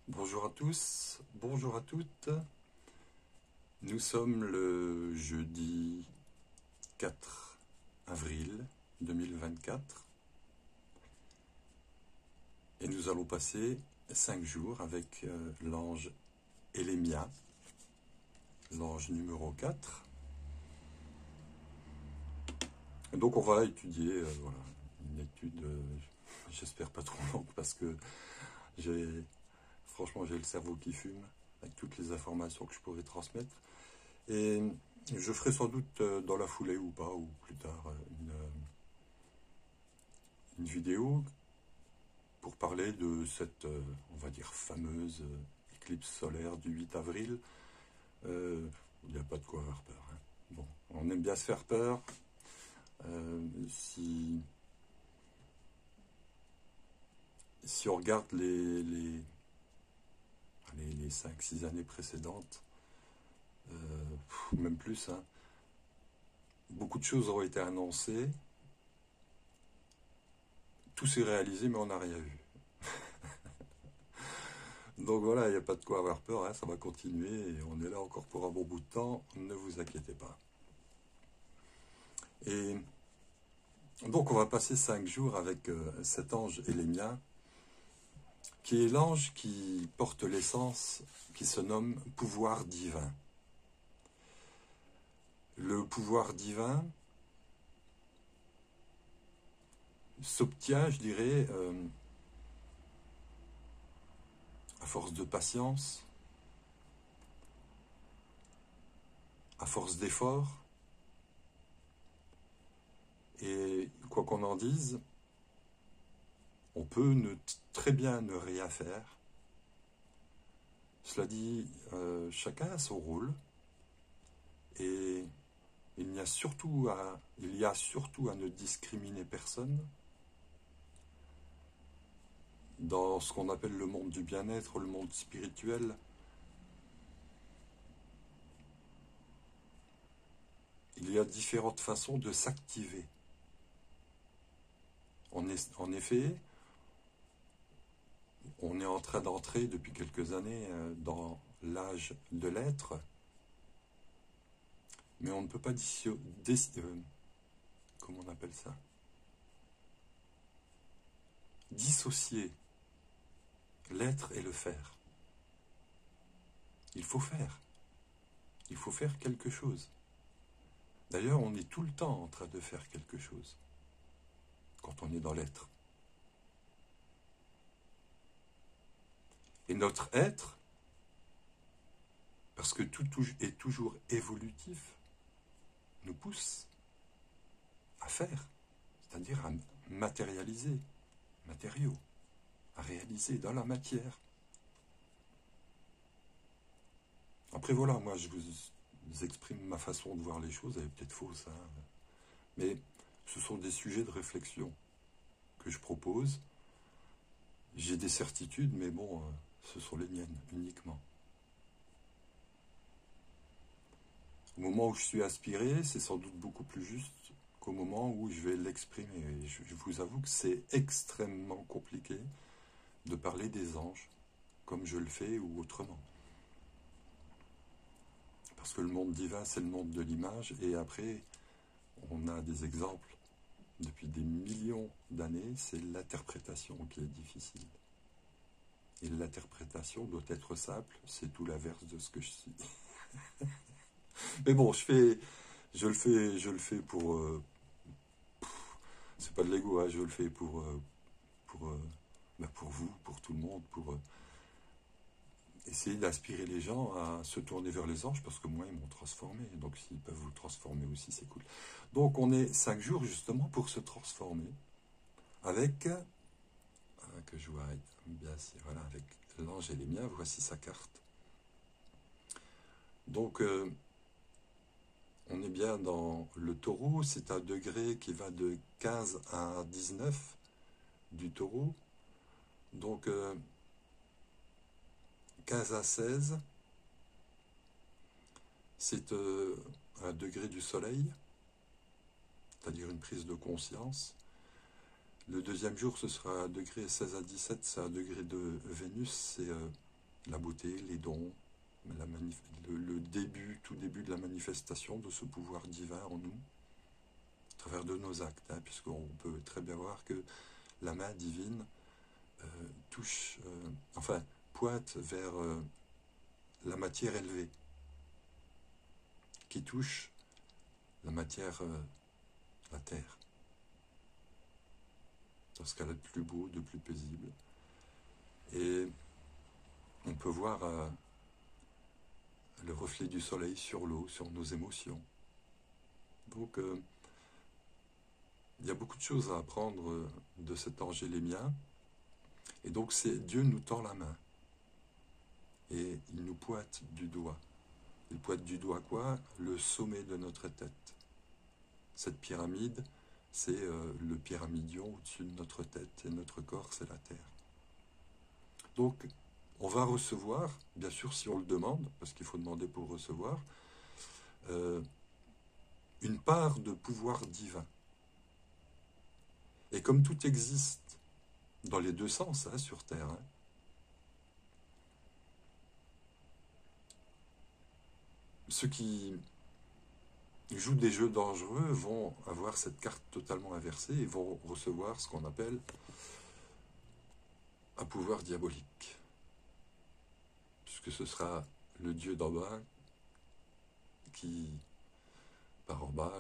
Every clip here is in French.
Bonjour à tous, bonjour à toutes. Nous sommes le jeudi 4 avril 2024 et nous allons passer 5 jours avec l'ange Elémia, l'ange numéro 4. Et donc on va étudier voilà, une étude, j'espère pas trop longue parce que franchement j'ai le cerveau qui fume avec toutes les informations que je pourrais transmettre. Et je ferai sans doute dans la foulée ou pas, ou plus tard, une vidéo pour parler de cette, on va dire, fameuse éclipse solaire du 8 avril. Il n'y a pas de quoi avoir peur. Hein. Bon, on aime bien se faire peur. Si on regarde les 5-6 années précédentes, même plus, hein, beaucoup de choses ont été annoncées. Tout s'est réalisé, mais on n'a rien vu. Donc voilà, il n'y a pas de quoi avoir peur, hein, ça va continuer et on est là encore pour un bon bout de temps, ne vous inquiétez pas. Et donc on va passer 5 jours avec cet ange Elémia, qui est l'ange qui porte l'essence qui se nomme pouvoir divin. Le pouvoir divin s'obtient, je dirais, à force de patience, à force d'effort, et quoi qu'on en dise, on peut très bien ne rien faire. Cela dit, chacun a son rôle, et il y a surtout à ne discriminer personne dans ce qu'on appelle le monde du bien-être, le monde spirituel. Il y a différentes façons de s'activer. En effet, on est en train d'entrer depuis quelques années dans l'âge de l'être, mais on ne peut pas comment on appelle ça, dissocier l'être et le faire. Il faut faire. Il faut faire quelque chose. D'ailleurs, on est tout le temps en train de faire quelque chose quand on est dans l'être. Et notre être, parce que tout est toujours évolutif, nous pousse à faire, c'est-à-dire à matérialiser, matériaux, à réaliser dans la matière. Après voilà, moi je vous exprime ma façon de voir les choses, elle est peut-être fausse, hein, mais ce sont des sujets de réflexion que je propose. J'ai des certitudes, mais bon, ce sont les miennes uniquement. Au moment où je suis aspiré, c'est sans doute beaucoup plus juste qu'au moment où je vais l'exprimer. Et je vous avoue que c'est extrêmement compliqué de parler des anges comme je le fais ou autrement. Parce que le monde divin, c'est le monde de l'image, et après, on a des exemples depuis des millions d'années, c'est l'interprétation qui est difficile. Et l'interprétation doit être simple, c'est tout l'inverse de ce que je suis. Mais bon, je le fais pour... c'est pas de l'ego, hein, je le fais pour vous, pour tout le monde, pour essayer d'inspirer les gens à se tourner vers les anges, parce que moi, ils m'ont transformé. Donc, s'ils peuvent vous transformer aussi, c'est cool. Donc, on est 5 jours, justement, pour se transformer avec, que je vois bien, voilà, avec l'ange Elémia, voici sa carte. Donc, on est bien dans le taureau, c'est un degré qui va de 15 à 19 du taureau. Donc, 15 à 16, c'est un degré du soleil, c'est-à-dire une prise de conscience. Le deuxième jour, ce sera un degré 16 à 17, c'est un degré de Vénus, c'est la beauté, les dons, le début, tout début de la manifestation de ce pouvoir divin en nous, à travers de nos actes, hein, puisqu'on peut très bien voir que la main divine touche, pointe vers la matière élevée, qui touche la matière, la terre, dans ce qu'elle a de plus beau, de plus paisible. Et on peut voir le reflet du soleil sur l'eau, sur nos émotions. Donc, il y a beaucoup de choses à apprendre de cet ange élémien. Et donc, Dieu nous tend la main. Et il nous pointe du doigt. Il pointe du doigt quoi? Le sommet de notre tête. Cette pyramide, c'est le pyramidion au-dessus de notre tête. Et notre corps, c'est la terre. Donc, on va recevoir, bien sûr si on le demande, parce qu'il faut demander pour recevoir, une part de pouvoir divin. Et comme tout existe dans les deux sens, hein, sur Terre, hein, ceux qui jouent des jeux dangereux vont avoir cette carte totalement inversée et vont recevoir ce qu'on appelle un pouvoir diabolique. Puisque ce sera le Dieu d'en bas qui, par en bas,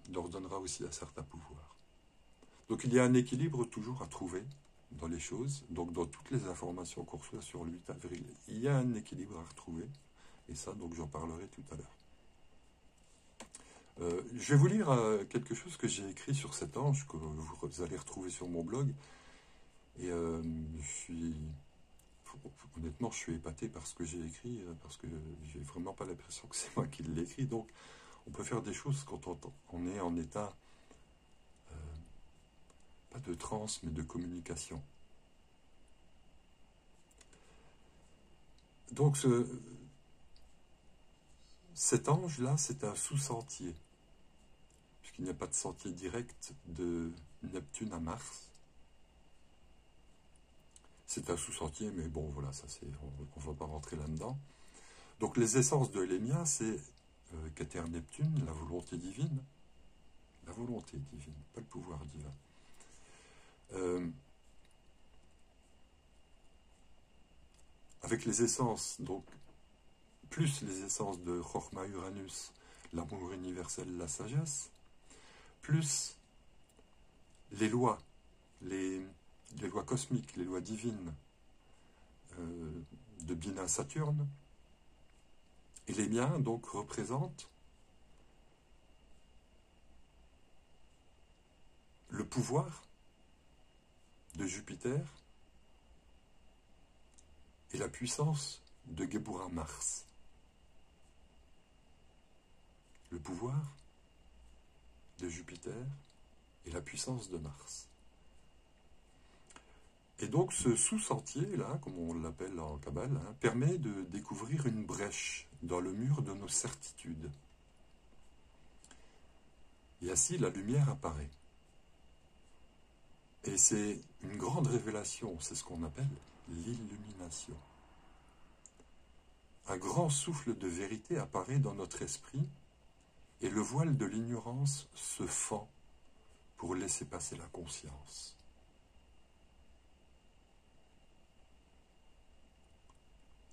leur donnera aussi un certain pouvoir. Donc il y a un équilibre toujours à trouver dans les choses. Donc dans toutes les informations qu'on reçoit sur le 8 avril, il y a un équilibre à retrouver. Et ça, donc j'en parlerai tout à l'heure. Je vais vous lire quelque chose que j'ai écrit sur cet ange, que vous allez retrouver sur mon blog. Et honnêtement, je suis épaté par ce que j'ai écrit, parce que j'ai vraiment pas l'impression que c'est moi qui l'ai écrit. Donc, on peut faire des choses quand on est en état, pas de transe, mais de communication. Donc, cet ange-là, c'est un sous-sentier, puisqu'il n'y a pas de sentier direct de Neptune à Mars. C'est un sous-sentier, mais bon, voilà, ça on ne va pas rentrer là-dedans. Donc, les essences de Lémia, c'est Keter Neptune, la volonté divine. La volonté divine, pas le pouvoir divin. Avec les essences, donc, plus les essences de Chorma Uranus, l'amour universel, la sagesse, plus les lois cosmiques, les lois divines de Bina Saturne. Et les miens, donc, représentent le pouvoir de Jupiter et la puissance de Geburah Mars. Le pouvoir de Jupiter et la puissance de Mars. Et donc ce sous-sentier, là, comme on l'appelle en Kabbale, hein, permet de découvrir une brèche dans le mur de nos certitudes. Et ainsi, la lumière apparaît. Et c'est une grande révélation, c'est ce qu'on appelle l'illumination. Un grand souffle de vérité apparaît dans notre esprit et le voile de l'ignorance se fend pour laisser passer la conscience.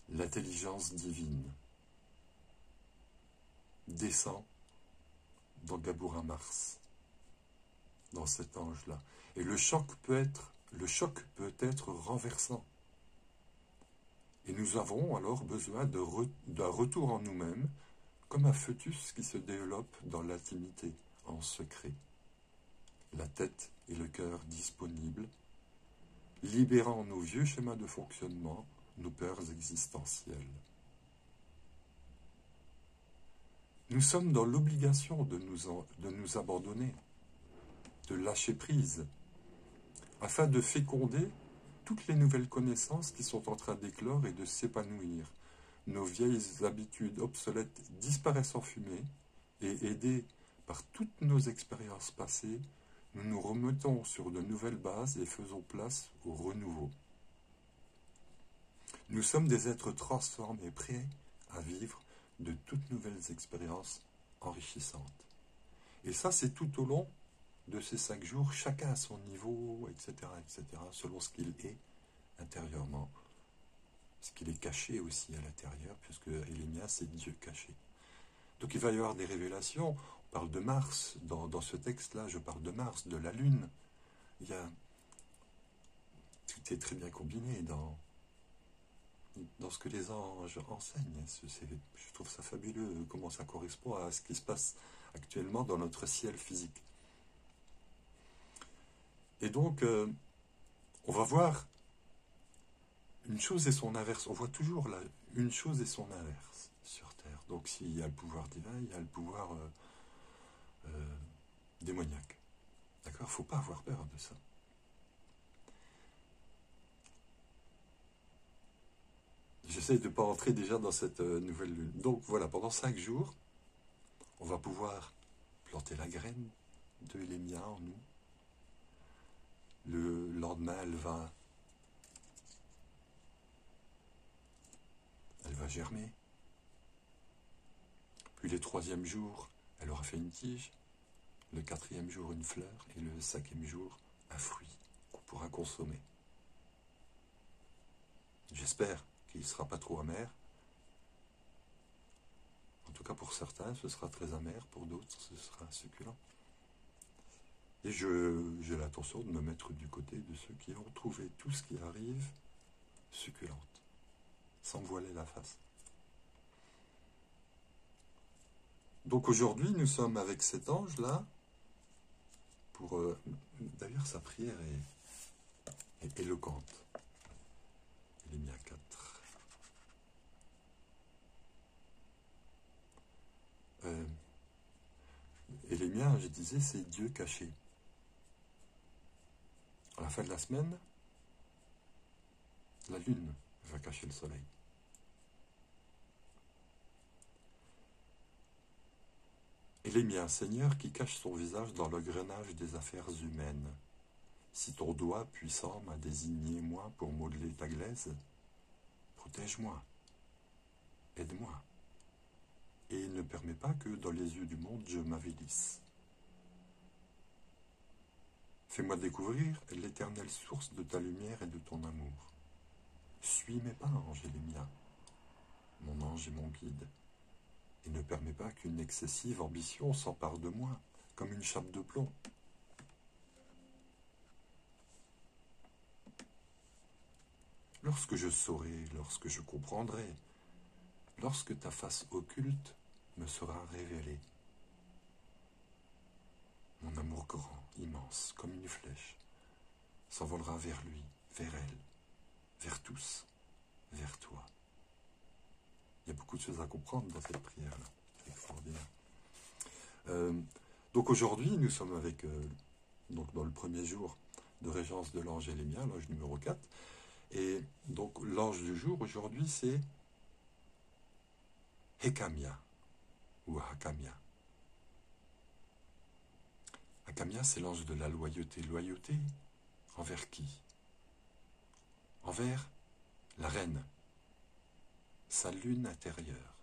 L'intelligence divine descend dans Geburah Mars, dans cet ange-là. Et le choc peut être renversant. Et nous avons alors besoin d'un retour en nous-mêmes, comme un fœtus qui se développe dans l'intimité, en secret. La tête et le cœur disponibles, libérant nos vieux schémas de fonctionnement, nos peurs existentielles. Nous sommes dans l'obligation de nous abandonner, de lâcher prise, afin de féconder toutes les nouvelles connaissances qui sont en train d'éclore et de s'épanouir. Nos vieilles habitudes obsolètes disparaissent en fumée et aidées par toutes nos expériences passées, nous nous remettons sur de nouvelles bases et faisons place au renouveau. Nous sommes des êtres transformés, prêts à vivre de toutes nouvelles expériences enrichissantes. Et ça, c'est tout au long de ces 5 jours, chacun à son niveau, etc., selon ce qu'il est intérieurement, ce qu'il est caché aussi à l'intérieur, puisque Elémia, c'est Dieu caché. Donc il va y avoir des révélations. On parle de Mars, dans ce texte-là, je parle de Mars, de la Lune. Tout est très bien combiné dans ce que les anges enseignent. Je trouve ça fabuleux, comment ça correspond à ce qui se passe actuellement dans notre ciel physique. Et donc, on va voir une chose et son inverse. On voit toujours là, une chose et son inverse sur Terre. Donc s'il y a le pouvoir divin, il y a le pouvoir démoniaque. D'accord ? Il ne faut pas avoir peur de ça. J'essaye de ne pas entrer déjà dans cette nouvelle lune. Donc voilà, pendant 5 jours, on va pouvoir planter la graine de Elémia en nous. Le lendemain, elle va germer. Puis le 3e jour, elle aura fait une tige. Le 4e jour, une fleur. Et le 5e jour, un fruit qu'on pourra consommer. J'espère qu'il ne sera pas trop amer. En tout cas, pour certains, ce sera très amer. Pour d'autres, ce sera succulent. Et j'ai l'intention de me mettre du côté de ceux qui ont trouvé tout ce qui arrive succulente, sans me voiler la face. Donc aujourd'hui, nous sommes avec cet ange-là, d'ailleurs, sa prière est éloquente. Élémia 4. Élémia, je disais, c'est Dieu caché. À la fin de la semaine, la lune va cacher le soleil. Élémia, Seigneur qui cache son visage dans le grenage des affaires humaines. Si ton doigt puissant m'a désigné moi pour modeler ta glaise, protège-moi, aide-moi, et ne permets pas que dans les yeux du monde je m'avilisse. Fais-moi découvrir l'éternelle source de ta lumière et de ton amour. Suis mes pas, ange Élémia, mon ange et mon guide, et ne permets pas qu'une excessive ambition s'empare de moi, comme une chape de plomb. Lorsque je saurai, lorsque je comprendrai, lorsque ta face occulte me sera révélée, mon amour grand, immense, comme une flèche, s'envolera vers lui, vers elle, vers tous, vers toi. Il y a beaucoup de choses à comprendre dans cette prière-là. C'est extraordinaire. Donc aujourd'hui, nous sommes avec, donc dans le premier jour de régence de l'ange Élémia, l'ange numéro 4. Et donc l'ange du jour, aujourd'hui, c'est Hekamia, ou Hakamia. Hakamia, c'est l'ange de la loyauté. Loyauté envers qui? Envers la reine, sa lune intérieure.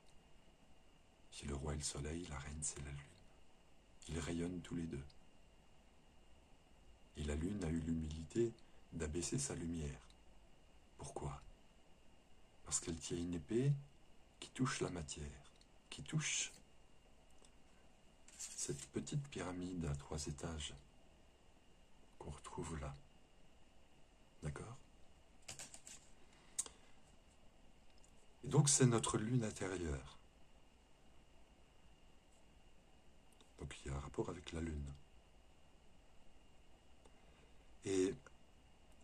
Si le roi est le soleil, la reine c'est la lune. Ils rayonnent tous les deux. Et la lune a eu l'humilité d'abaisser sa lumière. Pourquoi? Parce qu'elle tient une épée qui touche la matière, qui touche cette petite pyramide à 3 étages qu'on retrouve là. D'accord? Et donc c'est notre lune intérieure. Donc il y a un rapport avec la lune. Et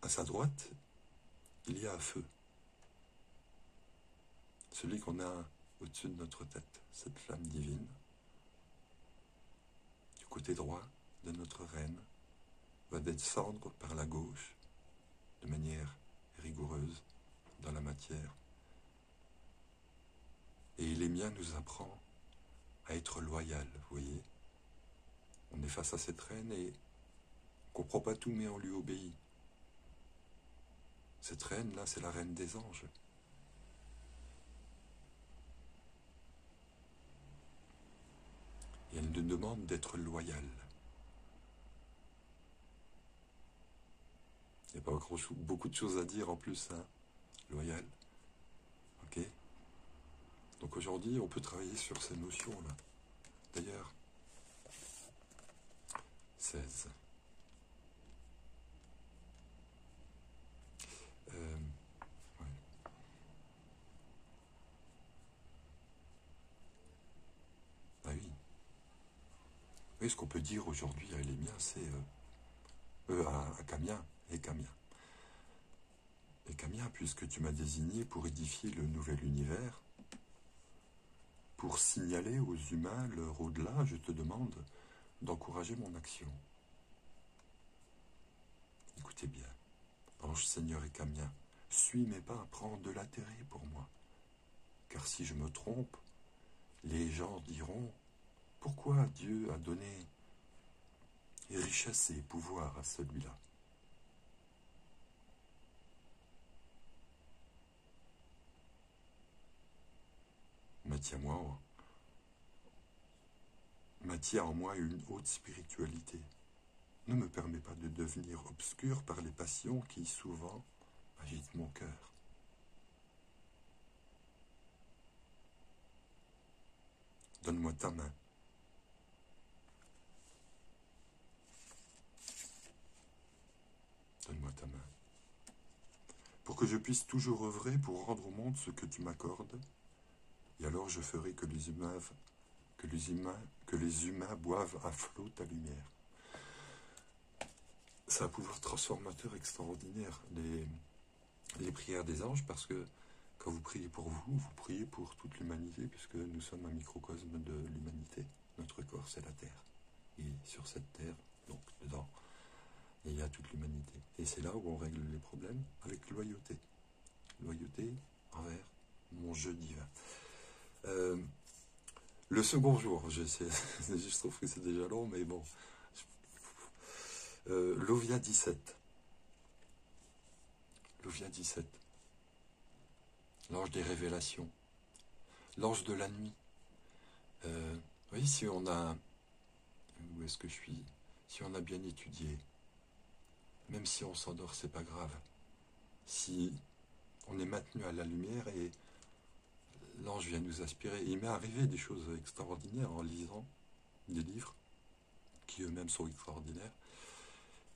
à sa droite, il y a un feu. Celui qu'on a au-dessus de notre tête, cette flamme divine. Du côté droit de notre reine, va descendre par la gauche, de manière rigoureuse, dans la matière. Et Élémia nous apprend à être loyal, vous voyez. On est face à cette reine et comprend pas tout, mais on lui obéit. Cette reine-là, c'est la reine des anges. Et elle nous demande d'être loyal. Il n'y a pas beaucoup de choses à dire en plus, hein. Loyal. Ok. Donc aujourd'hui, on peut travailler sur ces notions-là. D'ailleurs, 16. Ouais. Ah oui. Oui, ce qu'on peut dire aujourd'hui à Elémia, c'est à Camien et Camien. Et Camien, puisque tu m'as désigné pour édifier le nouvel univers, pour signaler aux humains leur au-delà, je te demande d'encourager mon action. Écoutez bien, ange Seigneur et Camien, suis mes pas, prends de l'intérêt pour moi. Car si je me trompe, les gens diront, pourquoi Dieu a donné richesse et pouvoir à celui-là? Maintient en moi une haute spiritualité. Ne me permets pas de devenir obscur par les passions qui, souvent, agitent mon cœur. Donne-moi ta main. Donne-moi ta main. Pour que je puisse toujours œuvrer pour rendre au monde ce que tu m'accordes, et alors je ferai que les humains boivent à flot ta lumière. C'est un pouvoir transformateur extraordinaire, les prières des anges, parce que quand vous priez pour vous, vous priez pour toute l'humanité, puisque nous sommes un microcosme de l'humanité. Notre corps, c'est la Terre. Et sur cette Terre, donc dedans, il y a toute l'humanité. Et c'est là où on règle les problèmes avec loyauté. Loyauté envers mon jeu divin. Le second jour, je trouve que c'est déjà long, mais bon. Lovia 17. Lovia 17. L'ange des révélations. L'ange de la nuit. Oui, si on a... Où est-ce que je suis? Si on a bien étudié, même si on s'endort, c'est pas grave. Si on est maintenu à la lumière et l'ange vient nous aspirer. Il m'est arrivé des choses extraordinaires en lisant des livres qui eux-mêmes sont extraordinaires.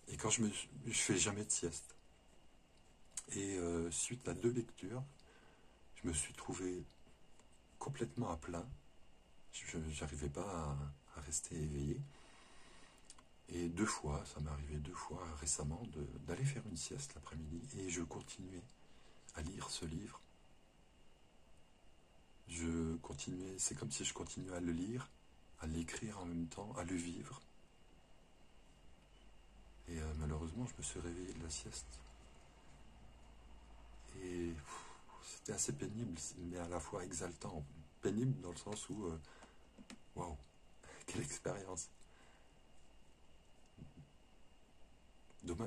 Et quand je fais jamais de sieste. Et suite à 2 lectures, je me suis trouvé complètement à plat. Je n'arrivais pas à rester éveillé. Et 2 fois, ça m'est arrivé 2 fois récemment, d'aller faire une sieste l'après-midi. Et je continuais à lire ce livre. Je continuais, c'est comme si je continuais à le lire, à l'écrire en même temps, à le vivre. Et malheureusement, je me suis réveillé de la sieste. Et c'était assez pénible, mais à la fois exaltant. Pénible dans le sens où, waouh, quelle expérience.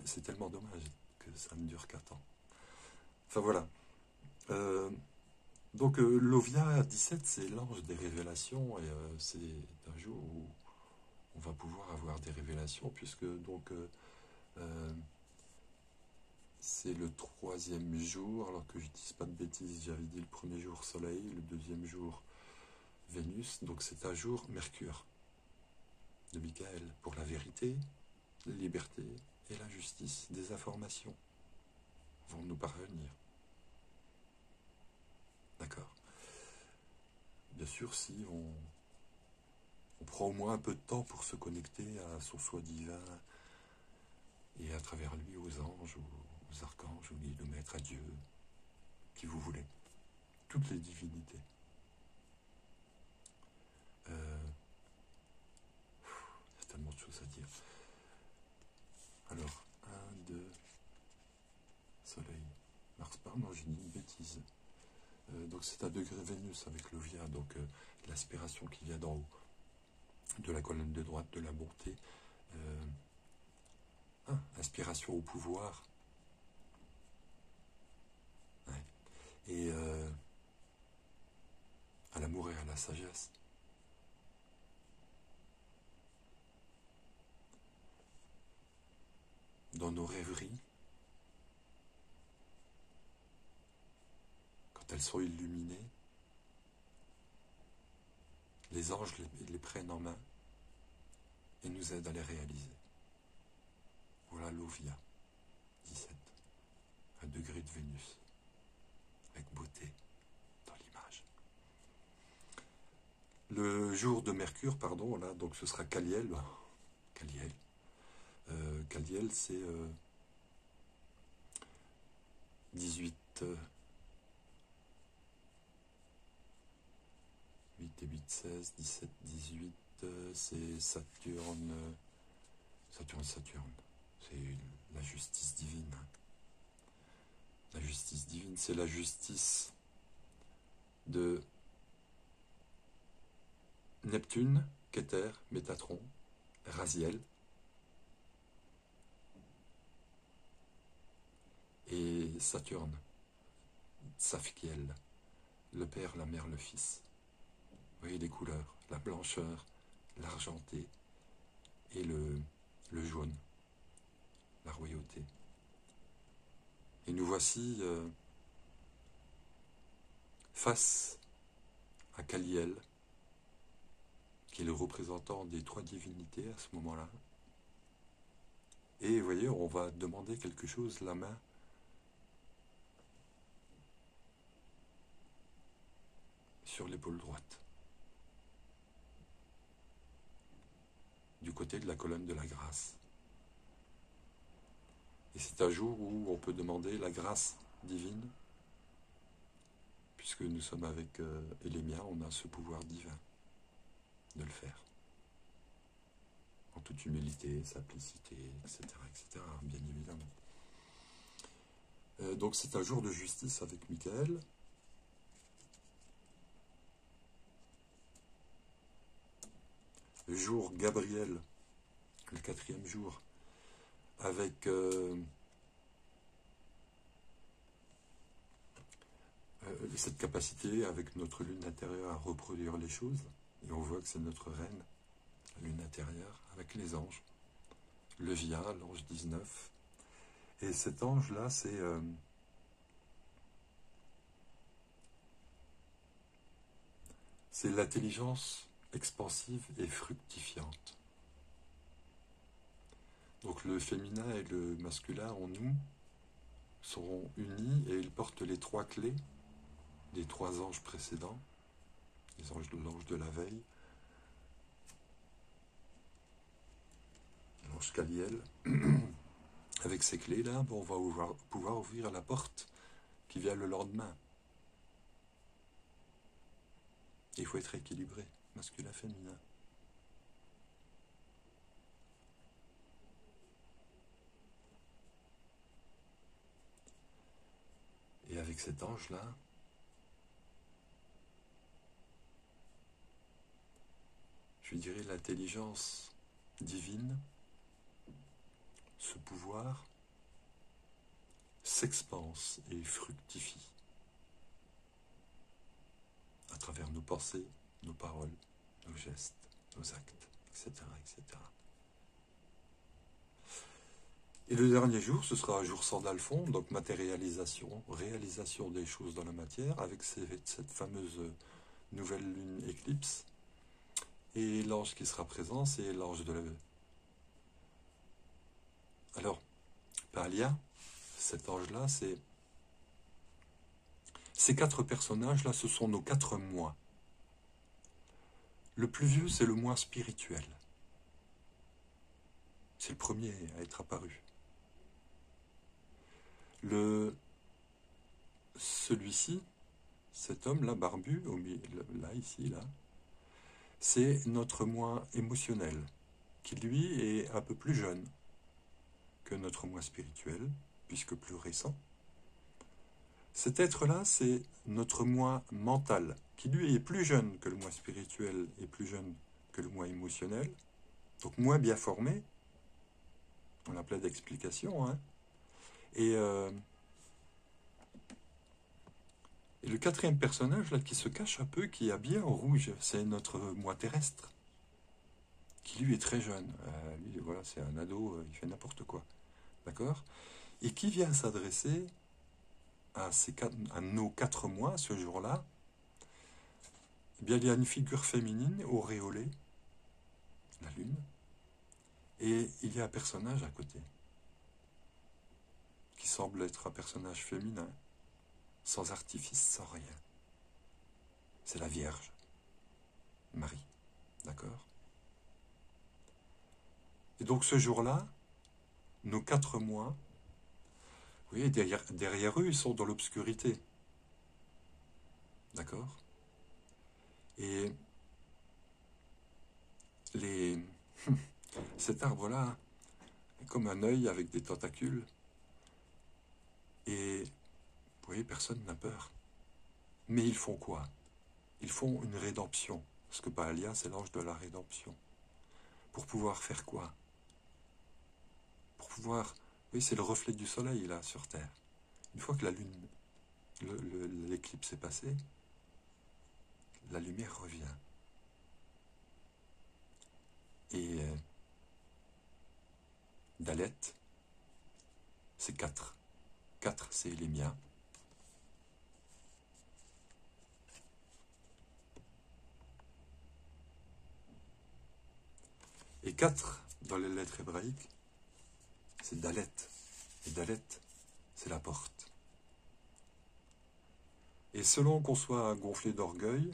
C'est tellement dommage que ça ne dure qu'un temps. Enfin voilà. Donc Lovia 17, c'est l'ange des révélations, et c'est un jour où on va pouvoir avoir des révélations, puisque donc c'est le 3e jour, alors que je ne dise pas de bêtises, j'avais dit le premier jour Soleil, le 2e jour Vénus, donc c'est un jour Mercure de Michael, pour la vérité, la liberté et la justice. Des informations vont nous parvenir. D'accord. Bien sûr, si on prend au moins un peu de temps pour se connecter à son soi divin et à travers lui aux anges, aux archanges, aux guides, aux maîtres, à Dieu, qui vous voulez. Toutes les divinités. Il y a tellement de choses à dire. Alors, 1, 2, Soleil, Mars, pardon, j'ai dit une bêtise. Donc c'est à degré Vénus avec Lovia, donc l'aspiration qui vient d'en haut, de la colonne de droite, de la bonté. Hein, inspiration au pouvoir. Ouais. Et à l'amour et à la sagesse. Dans nos rêveries, quand elles sont illuminées, les anges les prennent en main et nous aident à les réaliser. Voilà l'Ovia 17, un degré de Vénus, avec beauté dans l'image. Le jour de Mercure, pardon, là, donc ce sera Caliel. Caliel. Caliel, c'est 18, 8 et 8, 16, 17, 18, c'est Saturne. Saturne. C'est la justice divine. La justice divine, c'est la justice de Neptune, Keter, Métatron, Raziel et Saturne, Safkiel, le père, la mère, le fils. Vous voyez les couleurs, la blancheur, l'argenté et le jaune, la royauté. Et nous voici face à Caliel, qui est le représentant des trois divinités à ce moment-là. Et vous voyez, on va demander quelque chose, la main sur l'épaule droite, du côté de la colonne de la grâce. Et c'est un jour où on peut demander la grâce divine, puisque nous sommes avec Elémia, on a ce pouvoir divin de le faire. En toute humilité, simplicité, etc., bien évidemment. Donc c'est un jour de justice avec Michael. Le jour Gabriel, le 4e jour, avec cette capacité, avec notre lune intérieure à reproduire les choses. Et on voit que c'est notre reine, la lune intérieure, avec les anges. Le Via, l'ange 19. Et cet ange-là, c'est l'intelligence expansive et fructifiante. Donc le féminin et le masculin en nous seront unis et ils portent les trois clés des trois anges précédents, les anges de l'ange de la veille, l'ange Caliel. Avec ces clés-là, on va pouvoir ouvrir la porte qui vient le lendemain. Il faut être équilibré, masculin-féminin. Et avec cet ange-là, je dirais l'intelligence divine, ce pouvoir, s'expanse et fructifie à travers nos pensées, nos paroles, nos gestes, nos actes, etc., etc. Et le dernier jour, ce sera un jour sans Sandalphon, donc matérialisation, réalisation des choses dans la matière, avec cette fameuse nouvelle lune éclipse. Et l'ange qui sera présent, c'est l'ange de la... Alors, Palia, cet ange-là, c'est... Ces quatre personnages-là, ce sont nos 4 mois. Le plus vieux, c'est le mois spirituel. C'est le premier à être apparu. Celui-ci, cet homme-là, barbu, là, ici, là, c'est notre moi émotionnel, qui lui est un peu plus jeune que notre moi spirituel, puisque plus récent. Cet être-là, c'est notre moi mental, qui lui est plus jeune que le moi spirituel et plus jeune que le moi émotionnel, donc moins bien formé, On a plein d'explications, hein. Et le quatrième personnage, là, qui se cache un peu, qui est habillé en rouge, c'est notre moi terrestre, qui lui est très jeune. Lui, voilà, c'est un ado, il fait n'importe quoi. D'accord? Et qui vient s'adresser à nos 4 mois, ce jour-là. Eh bien, il y a une figure féminine, auréolée, la lune, et il y a un personnage à côté, qui semble être un personnage féminin, sans artifice, sans rien. C'est la Vierge, Marie. D'accord? Et donc ce jour-là, nos 4 mois, vous voyez, derrière eux, ils sont dans l'obscurité. D'accord? Et cet arbre-là est comme un œil avec des tentacules. Et vous voyez, personne n'a peur. Mais ils font quoi? Ils font une rédemption. Parce que Baalia, c'est l'ange de la rédemption. Pour pouvoir faire quoi? Pour pouvoir... Oui, c'est le reflet du soleil, là, sur Terre. Une fois que la lune, l'éclipse est passée, la lumière revient. Et Dalet, c'est 4. 4, c'est les miens. Et 4, dans les lettres hébraïques, c'est Dalet. Et Dalet, c'est la porte. Et selon qu'on soit gonflé d'orgueil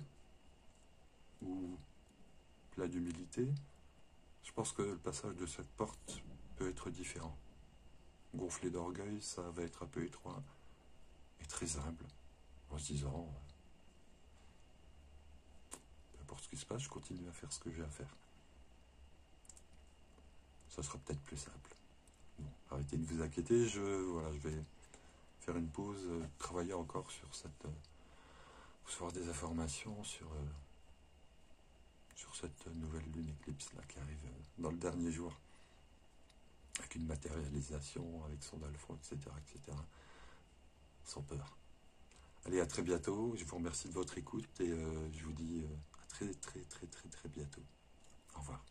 ou plein d'humilité, je pense que le passage de cette porte peut être différent. Gonflé d'orgueil, ça va être un peu étroit et très humble, en se disant, peu importe ce qui se passe, je continue à faire ce que j'ai à faire. Ça sera peut-être plus simple. Bon, arrêtez de vous inquiéter, je vais faire une pause, travailler encore sur cette... recevoir des informations sur cette nouvelle lune éclipse là, qui arrive dans le dernier jour, avec une matérialisation, avec son alpha, etc., etc., sans peur. Allez, à très bientôt, je vous remercie de votre écoute et je vous dis à très, très, très, très, très bientôt. Au revoir.